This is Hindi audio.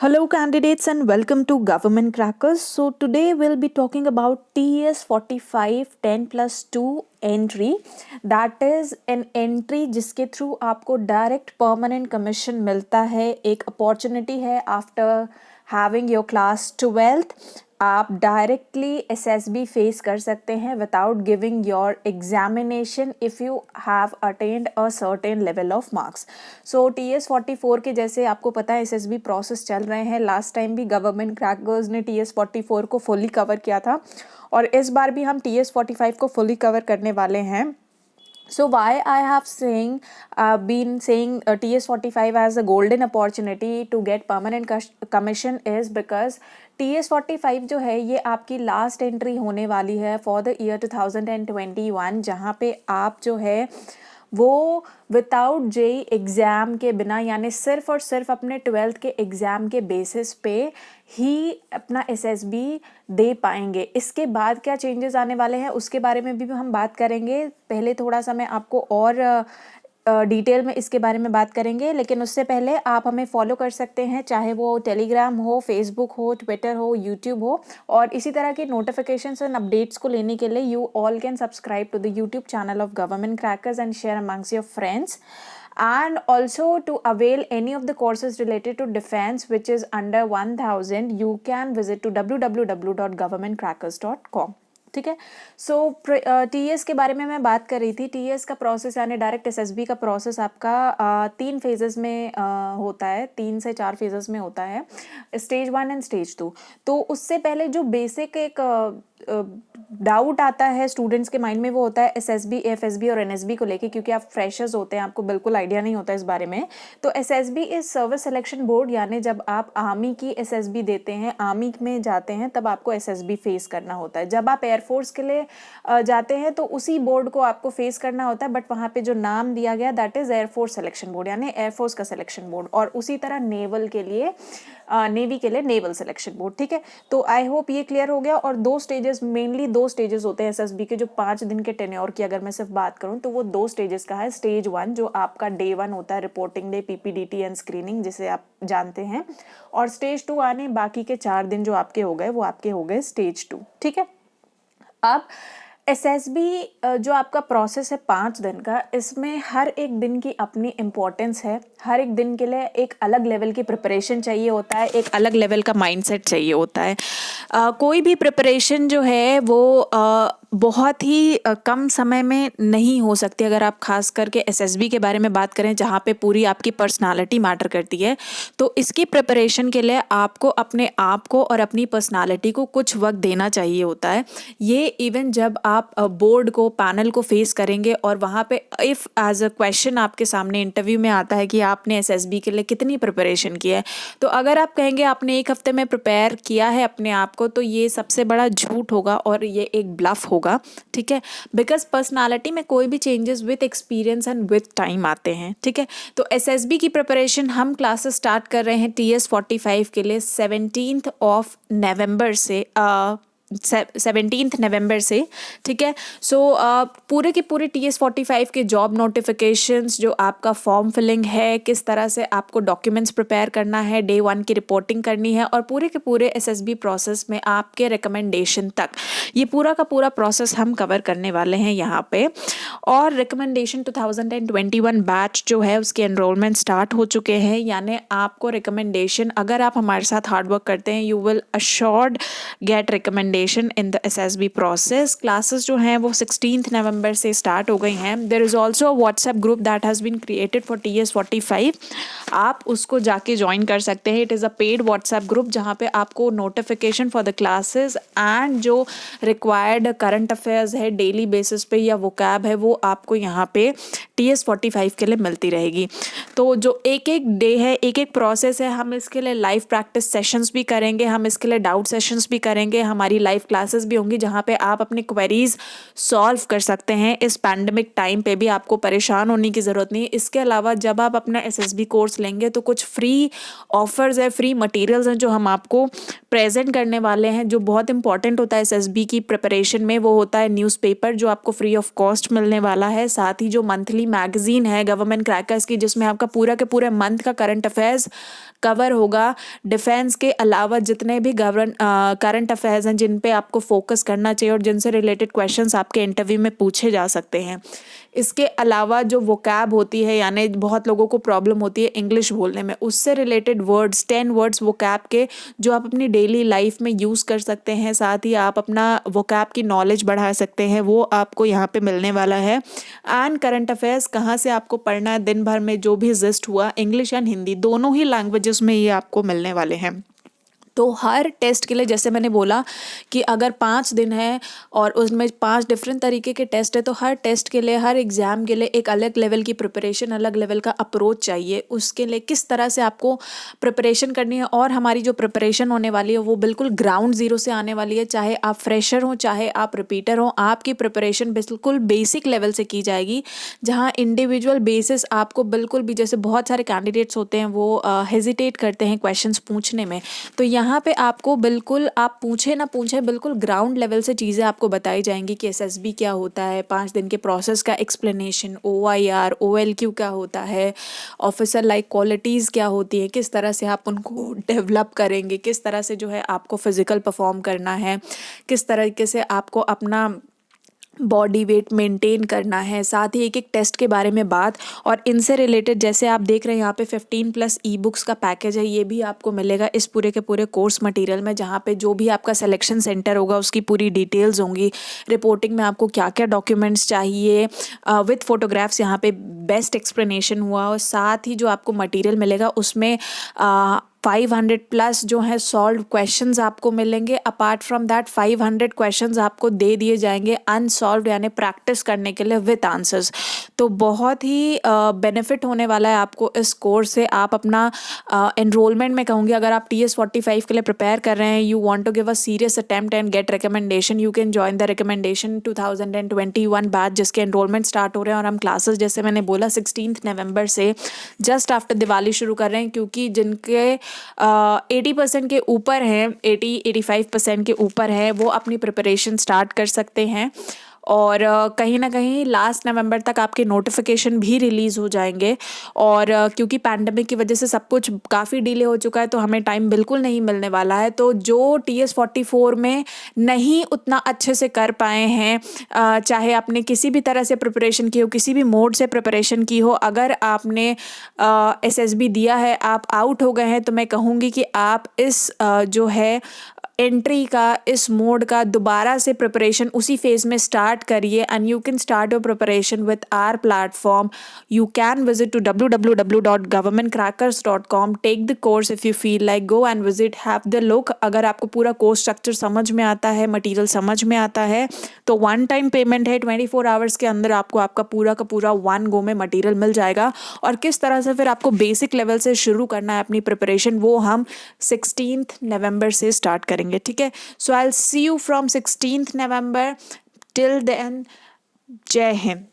Hello, candidates, and welcome to Government Crackers. So, today we'll be talking about TES 45 10 plus 2 entry. That is an entry जिसके थ्रू आपको डायरेक्ट परमानेंट कमीशन मिलता है. एक अपॉर्चुनिटी है after having your class 12th. आप डायरेक्टली एसएसबी फेस कर सकते हैं without giving your examination if you have attend a certain level of marks. So TS 44 के जैसे आपको पता है एसएसबी प्रोसेस चल रहे हैं. लास्ट टाइम भी गवर्नमेंट क्रैकर्स ने TS 44 को फुली कवर किया था और इस बार भी हम TS 45 को फुली कवर करने वाले हैं. So why I have been saying TS 45 as a golden opportunity to get permanent commission is because TS 45 जो है ये आपकी लास्ट एंट्री होने वाली है फॉर द ईयर 2021, जहाँ पे आप जो है वो विदाउट जेई एग्ज़ाम के बिना यानी सिर्फ और सिर्फ अपने 12th के एग्ज़ाम के बेसिस पे ही अपना एसएसबी दे पाएंगे. इसके बाद क्या चेंजेस आने वाले हैं उसके बारे में भी हम बात करेंगे. पहले थोड़ा सा मैं आपको और डिटेल में इसके बारे में बात करेंगे, लेकिन उससे पहले आप हमें फॉलो कर सकते हैं, चाहे वो टेलीग्राम हो, फेसबुक हो, ट्विटर हो, यूट्यूब हो. और इसी तरह की नोटिफिकेशंस एंड अपडेट्स को लेने के लिए you all can subscribe to the YouTube channel of Government Crackers and share amongst your friends. And also to avail any of the courses related to defense which is under 1000, you can visit to www.governmentcrackers.com. ठीक है. सो TS के बारे में मैं बात कर रही थी. TS का प्रोसेस यानी डायरेक्ट एसएसबी का प्रोसेस आपका 3 फेजेस में होता है, 3 से 4 फेजेस में होता है, स्टेज 1 एंड स्टेज 2. तो उससे पहले जो बेसिक एक डाउट आता है स्टूडेंट्स के माइंड में वो होता है एसएसबी, एफएसबी और एनएसबी को लेके, क्योंकि आप फ्रेशर्स होते हैं, आपको बिल्कुल आइडिया नहीं होता इस बारे में. तो SSB is service selection board, यानी जब आप आर्मी की एसएसबी देते हैं, आर्मी में जाते हैं, तब आपको एसएसबी फेस करना होता है. जब आप एयरफोर्स के लिए जाते हैं तो उसी बोर्ड को आपको फेस करना होता है, बट वहाँ पे जो नाम दिया गया that is air force selection board, यानी एयरफोर्स का सिलेक्शन बोर्ड. और उसी तरह नेवल के लिए नेवी के लिए नेवल सिलेक्शन बोर्ड. ठीक है. तो आई होप ये क्लियर हो गया. और 2 स्टेजेस, मेनली 2 स्टेजेस होते हैं एसएसबी के, जो 5 दिन के टेन्योर की अगर मैं सिर्फ बात करूं तो वो 2 स्टेजेस का है. स्टेज 1 जो आपका डे 1 होता है, reporting day, PPDT and screening, जिसे आप जानते हैं. और स्टेज 2 आने बाकी के 4 दिन जो आपके हो गए वो आपके हो गए स्टेज 2. ठीक है. अब एसएसबी जो आपका प्रोसेस है 5 दिन का, इसमें हर एक दिन की अपनी इम्पोर्टेंस है. हर एक दिन के लिए एक अलग लेवल की प्रिपरेशन चाहिए होता है, एक अलग लेवल का माइंडसेट चाहिए होता है. कोई भी प्रिपरेशन जो है वो बहुत ही कम समय में नहीं हो सकती. अगर आप खास करके एसएसबी के बारे में बात करें जहाँ पे पूरी आपकी पर्सनालिटी मैटर करती है, तो इसकी प्रिपरेशन के लिए आपको अपने आप को और अपनी पर्सनालिटी को कुछ वक्त देना चाहिए होता है. ये इवन जब आप बोर्ड को, पैनल को फेस करेंगे और वहाँ पे इफ़ एज अ क्वेश्चन आपके सामने इंटरव्यू में आता है कि आपने एसएसबी के लिए कितनी प्रिपरेशन की है, तो अगर आप कहेंगे आपने 1 हफ्ते में प्रिपेयर किया है अपने आप को, तो ये सबसे बड़ा झूठ होगा और ये एक ब्लफ होगा. ठीक है. बिकॉज पर्सनालिटी में कोई भी changes with experience and with time आते हैं. ठीक है. तो एसएसबी की प्रिपरेशन हम क्लासेस स्टार्ट कर रहे हैं TS 45 के लिए 17th नवंबर से 17 नवंबर से. ठीक है. सो पूरे के पूरे TS 45 के जॉब नोटिफिकेशंस, जो आपका फॉर्म फिलिंग है, किस तरह से आपको डॉक्यूमेंट्स प्रिपेयर करना है, डे 1 की रिपोर्टिंग करनी है, और पूरे के पूरे एसएसबी प्रोसेस में आपके रिकमेंडेशन तक, ये पूरा का पूरा प्रोसेस हम कवर करने वाले हैं यहाँ पे. और रिकमेंडेशन 2021 बैच जो है उसके एनरोलमेंट स्टार्ट हो चुके हैं, यानी आपको रिकमेंडेशन, अगर आप हमारे साथ हार्डवर्क करते हैं, you will assured get recommendation in the SSB process. Classes जो हैं वो 16th नवंबर से स्टार्ट हो गई हैं. There is also a WhatsApp group that has been created for TS 45. आप उसको जाके ज्वाइन कर सकते हैं. It is a paid WhatsApp group जहाँ पे आपको notification for the classes and जो रिक्वायर्ड करंट अफेयर्स है डेली बेसिस पे या वोकैब है वो आपको यहाँ पे TS 45 के लिए मिलती रहेगी. तो जो एक एक डे है, एक एक प्रोसेस है, हम इसके लिए लाइव प्रैक्टिस सेशंस भी करेंगे, हम इसके लिए डाउट सेशंस भी करेंगे, हमारी लाइव क्लासेस भी होंगी जहाँ पे आप अपनी क्वेरीज सॉल्व कर सकते हैं। इस पैंडमिक टाइम पे भी आपको परेशान होने की ज़रूरत नहीं है। इसके अलावा जब आप अपना एसएसबी कोर्स लेंगे तो कुछ फ्री ऑफर्स है, फ्री मटेरियल्स हैं जो हम आपको प्रेजेंट करने वाले हैं। जो बहुत इंपॉर्टेंट होता है एसएसबी की प्रिपरेशन में वो होता है न्यूज़पेपर, जो आपको फ्री ऑफ कॉस्ट मिलने वाला है। साथ ही जो मंथली मैगजीन है गवर्नमेंट क्रैकर्स की, जिसमें आपका पूरा के पूरे मंथ का करंट अफेयर्स कवर होगा। डिफेंस के अलावा जितने भी करंट अफेयर्स हैं जिन पे आपको फोकस करना चाहिए और जिनसे रिलेटेड क्वेश्चंस आपके इंटरव्यू में पूछे जा सकते हैं। इसके अलावा जो वोकैब होती है, यानी बहुत लोगों को प्रॉब्लम होती है इंग्लिश बोलने में, उससे रिलेटेड वर्ड्स 10 वर्ड्स वोकैब के जो आप अपनी डेली लाइफ में यूज़ कर सकते हैं। साथ ही आप अपना वोकैब की नॉलेज बढ़ा सकते हैं, वो आपको यहाँ पे मिलने वाला है। एंड करंट अफेयर्स कहाँ से आपको पढ़ना है, दिन भर में जो भी एग्जिस्ट हुआ, इंग्लिश एंड हिंदी दोनों ही लैंग्वेजेस में ये आपको मिलने वाले हैं। तो हर टेस्ट के लिए जैसे मैंने बोला कि अगर 5 दिन है और उसमें 5 डिफरेंट तरीके के टेस्ट है, तो हर टेस्ट के लिए, हर एग्ज़ाम के लिए एक अलग लेवल की प्रिपरेशन, अलग लेवल का अप्रोच चाहिए। उसके लिए किस तरह से आपको प्रिपरेशन करनी है, और हमारी जो प्रिपरेशन होने वाली है वो बिल्कुल ग्राउंड ज़ीरो से आने वाली है। चाहे आप फ्रेशर हो, चाहे आप रिपीटर हो, आपकी प्रिपरेशन बिल्कुल बेसिक लेवल से की जाएगी, जहाँ इंडिविजुअल बेसिस आपको बिल्कुल भी, जैसे बहुत सारे कैंडिडेट्स होते हैं वो हेजिटेट करते हैं क्वेश्चंस पूछने में, तो यहाँ पे आपको बिल्कुल, आप पूछे ना पूछे, बिल्कुल ग्राउंड लेवल से चीज़ें आपको बताई जाएंगी कि एसएसबी क्या होता है, 5 दिन के प्रोसेस का एक्सप्लेनेशन, OIR OLQ क्या होता है, ऑफिसर लाइक क्वालिटीज़ क्या होती है, किस तरह से आप उनको डेवलप करेंगे, किस तरह से जो है आपको फिजिकल परफॉर्म करना है, किस तरीके से आपको अपना बॉडी वेट मेंटेन करना है। साथ ही एक एक टेस्ट के बारे में बात, और इनसे रिलेटेड जैसे आप देख रहे हैं यहाँ पे 15+ ई बुक्स का पैकेज है, ये भी आपको मिलेगा इस पूरे के पूरे कोर्स मटेरियल में, जहाँ पे जो भी आपका सिलेक्शन सेंटर होगा उसकी पूरी डिटेल्स होंगी। रिपोर्टिंग में आपको क्या क्या डॉक्यूमेंट्स चाहिए, विथ फोटोग्राफ्स यहाँ पे बेस्ट एक्सप्लेनेशन हुआ। और साथ ही जो आपको मटेरियल मिलेगा उसमें 500+ जो है सॉल्व क्वेश्चंस आपको मिलेंगे। अपार्ट फ्रॉम दैट 500 क्वेश्चंस आपको दे दिए जाएंगे अनसॉल्व्ड, यानी प्रैक्टिस करने के लिए विद आंसर्स। तो बहुत ही बेनिफिट होने वाला है आपको इस कोर्स से। आप अपना एनरोलमेंट में कहूँगी, अगर आप TS45 के लिए प्रिपेयर कर रहे हैं, you want to give a serious attempt and get recommendation, you can join the recommendation 2021 batch, जिसके एनरोलमेंट स्टार्ट हो रहे हैं। और हम क्लासेस जैसे मैंने बोला 16 नवंबर से जस्ट आफ्टर दिवाली शुरू कर रहे हैं, क्योंकि जिनके 80% के ऊपर हैं, 80-85% के ऊपर है, वो अपनी प्रिपरेशन स्टार्ट कर सकते हैं। और कहीं ना कहीं लास्ट नवंबर तक आपके नोटिफिकेशन भी रिलीज़ हो जाएंगे। और क्योंकि पैंडमिक की वजह से सब कुछ काफ़ी डिले हो चुका है, तो हमें टाइम बिल्कुल नहीं मिलने वाला है। तो जो TS44 में नहीं उतना अच्छे से कर पाए हैं, चाहे आपने किसी भी तरह से प्रिपरेशन की हो, किसी भी मोड से प्रिपरेशन की हो, अगर आपने SSB दिया है, आप आउट हो गए हैं, तो मैं कहूँगी कि आप इस जो है एंट्री का, इस मोड का दोबारा से प्रिपरेशन उसी फेज में स्टार्ट करिए। And you can start your preparation with our platform. You can visit to www.governmentcrackers.com, take the course if you feel like, go and visit, have the look. अगर आपको पूरा कोर्स स्ट्रक्चर समझ में आता है, मटेरियल समझ में आता है, तो 1 टाइम पेमेंट है, 24 आवर्स के अंदर आपको आपका पूरा का पूरा 1 गो में मटेरियल मिल जाएगा। और किस तरह से फिर आपको बेसिक लेवल से शुरू करना है अपनी प्रिपरेशन, वो हम 16 नवंबर से स्टार्ट करेंगे। ठीक है, so I will see you from 16 November. Till then, Jai Hind.